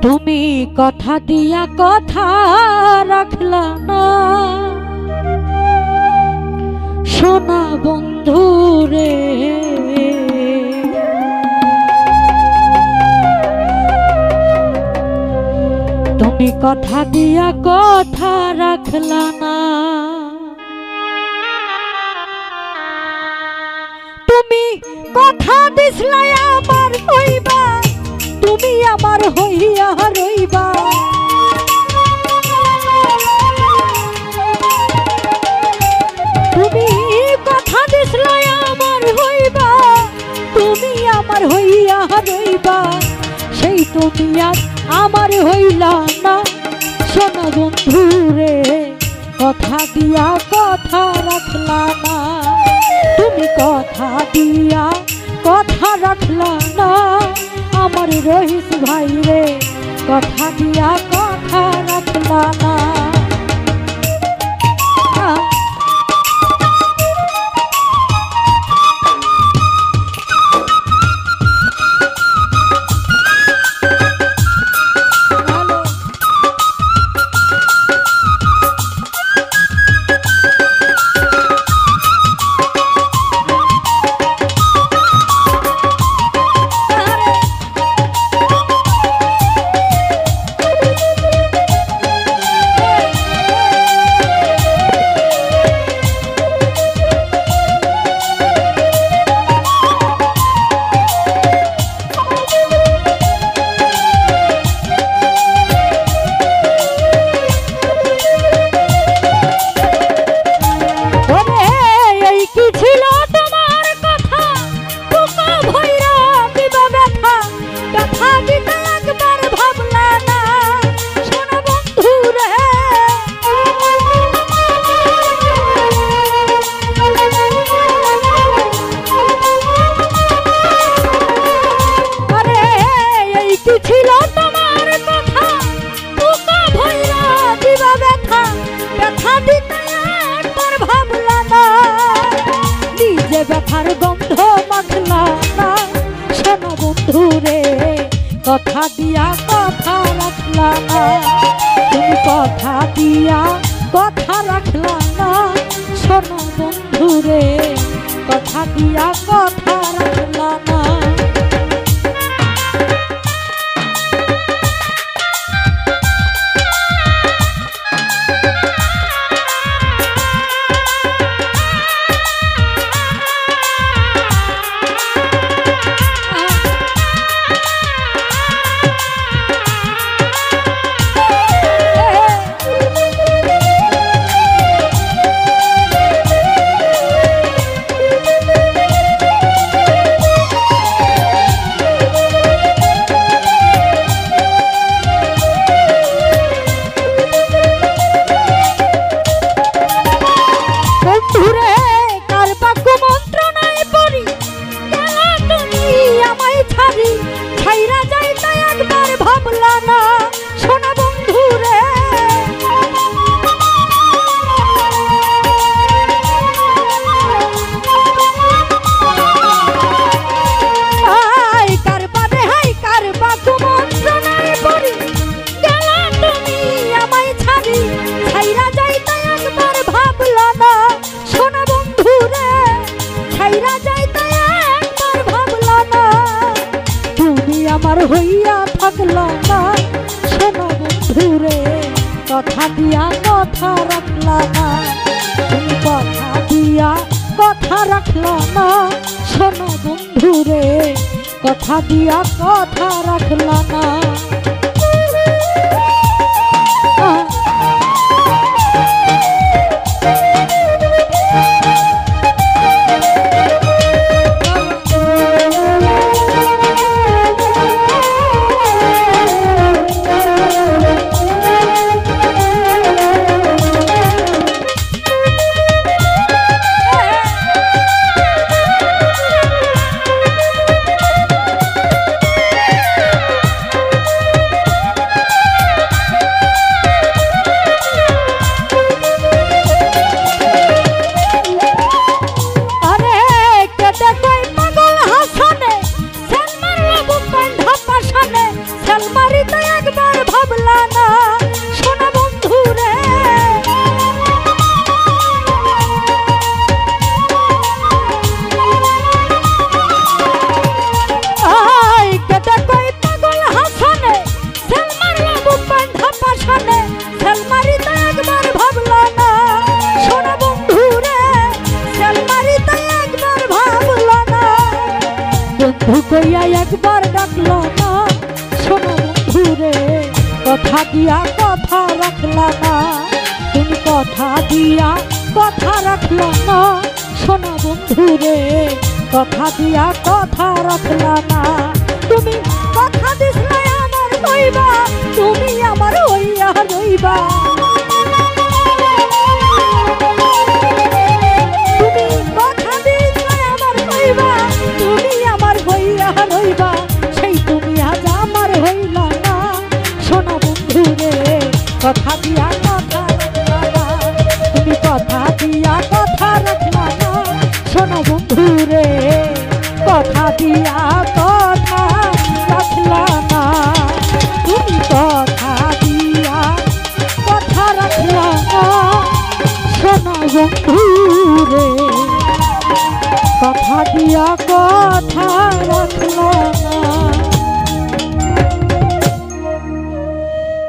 তুমি কথা দিয়া কথা রাখলা না সোনা বন্ধু রে। তুমি কথা দিয়া কথা রাখলা না। তুমি কথা দিছলা আমার হইবা, তুমি আমার হইয়া রইবা। তুমি কথা দিছলা আমার হইবা, তুমি আমার হইয়া রইবা। সেই তুমি আজ আমার হইলা না সোনা বন্ধু রে। কথা দিয়া কথা রাখলা না, তুমি কথা দিয়া কথা রাখলা না আমার রহিস ভাই রে। কথা দিয়া কথা রাখলা না। ব্যথার গন্ধ মাখলা না সোনা বন্ধু রে। কথা দিয়া কথা রাখলা না, তুমি কথা দিয়া কথা রাখলা না সোনা বন্ধু রে। কথা দিয়া কথা রাখলা না। আমার হইয়া থাকলা না সোনা বন্ধু রে। কথা দিয়া কথা রাখলা না, তুমি কথা দিয়া কথা রাখলা না সোনা বন্ধু রে। কথা দিয়া কথা রাখলা না। বন্ধু কইয়া একবার ডাকলা না, শোনো বন্ধু রে কথা দিয়া কথা রাখলা না, তুমি কথা দিয়া কথা রাখলা না, শোনো বন্ধু রে কথা দিয়া কথা রাখলা না। তুমি কথা দিছিলে আমার হইবা, তুমি আমার হইয়া রইবা, তুমি কথা দিছিলে আমার হইবা, তুমি আমার হইয়া রইবা, সেই তুমি আজ আমার হইলা না, শোনো বন্ধু রে কথা দিয়া কথা রাখলা না, তুমি কথা দিয়া কথা রাখলা না, শোনো বন্ধু রে কথা দিয়া কথা রাখলা না, তুমি কথা দিয়া কথা রাখলা না, শোনো বন্ধু রে কথা দিয়া কথা রাখলা।